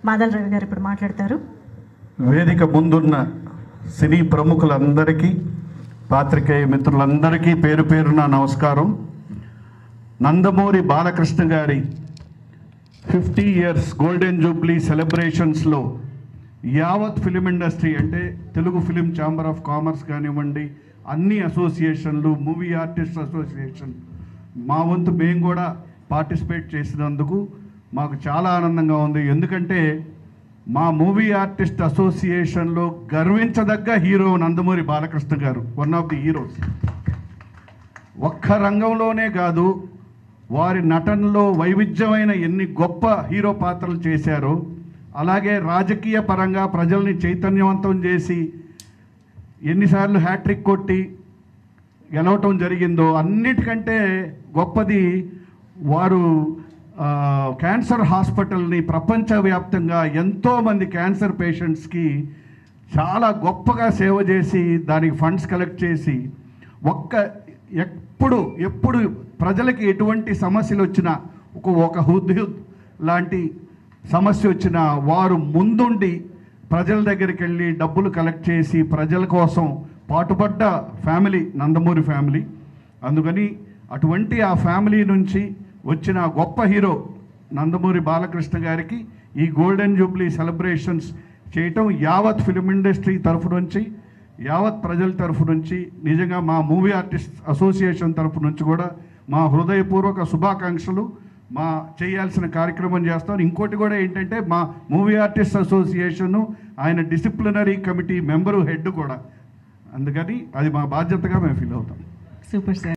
మాదల రవి గారు ఇప్పుడు మాట్లాడతారు. వేదిక ముందున్న సినీ ప్రముఖులందరికీ, పాత్రికేయ మిత్రులందరికీ పేరు పేరున నమస్కారం. నందమూరి బాలకృష్ణ గారి 50 ఇయర్స్ గోల్డెన్ జూబ్లీ సెలబ్రేషన్స్లో యావత్ ఫిలిం ఇండస్ట్రీ అంటే Telugu film chamber of commerce కానివ్వండి, అన్ని అసోసియేషన్లు, మూవీ ఆర్టిస్ట్ అసోసియేషన్, మా వంతు మేము కూడా పార్టిసిపేట్ చేసినందుకు మాకు చాలా ఆనందంగా ఉంది. ఎందుకంటే మా మూవీ ఆర్టిస్ట్ అసోసియేషన్లో గర్వించదగ్గ హీరో నందమూరి బాలకృష్ణ గారు, వన్ ఆఫ్ ది హీరోస్. ఒక్క రంగంలోనే కాదు, వారి నటనలో వైవిధ్యమైన ఎన్ని గొప్ప హీరో పాత్రలు చేశారో, అలాగే రాజకీయ పరంగా ప్రజల్ని చైతన్యవంతం చేసి ఎన్నిసార్లు హ్యాట్రిక్ కొట్టి గెలవటం జరిగిందో, అన్నిటికంటే గొప్పది వారు క్యాన్సర్ హాస్పిటల్ని ప్రపంచవ్యాప్తంగా ఎంతోమంది క్యాన్సర్ పేషెంట్స్కి చాలా గొప్పగా సేవ చేసి దానికి ఫండ్స్ కలెక్ట్ చేసి ఎప్పుడు ప్రజలకి ఎటువంటి సమస్యలు వచ్చినా, ఒక హుద్హుద్ లాంటి సమస్య వచ్చినా వారు ముందుండి ప్రజల దగ్గరికి వెళ్ళి డబ్బులు కలెక్ట్ చేసి ప్రజల కోసం పాటుపడ్డ ఫ్యామిలీ నందమూరి ఫ్యామిలీ. అందుకని అటువంటి ఆ ఫ్యామిలీ నుంచి వచ్చిన గొప్ప హీరో నందమూరి బాలకృష్ణ గారికి ఈ గోల్డెన్ జూబ్లీ సెలబ్రేషన్స్ చేయటం యావత్ ఫిలిం ఇండస్ట్రీ తరఫు నుంచి, యావత్ ప్రజల తరఫు నుంచి, నిజంగా మా మూవీ ఆర్టిస్ట్ అసోసియేషన్ తరఫు నుంచి కూడా మా హృదయపూర్వక శుభాకాంక్షలు. మా చేయాల్సిన కార్యక్రమం చేస్తాం. ఇంకోటి కూడా ఏంటంటే, మా మూవీ ఆర్టిస్ట్ అసోసియేషను ఆయన డిసిప్లినరీ కమిటీ మెంబరు, హెడ్ కూడా. అందుకని అది మా బాధ్యతగా మేము ఫీల్ అవుతాం. Super sir.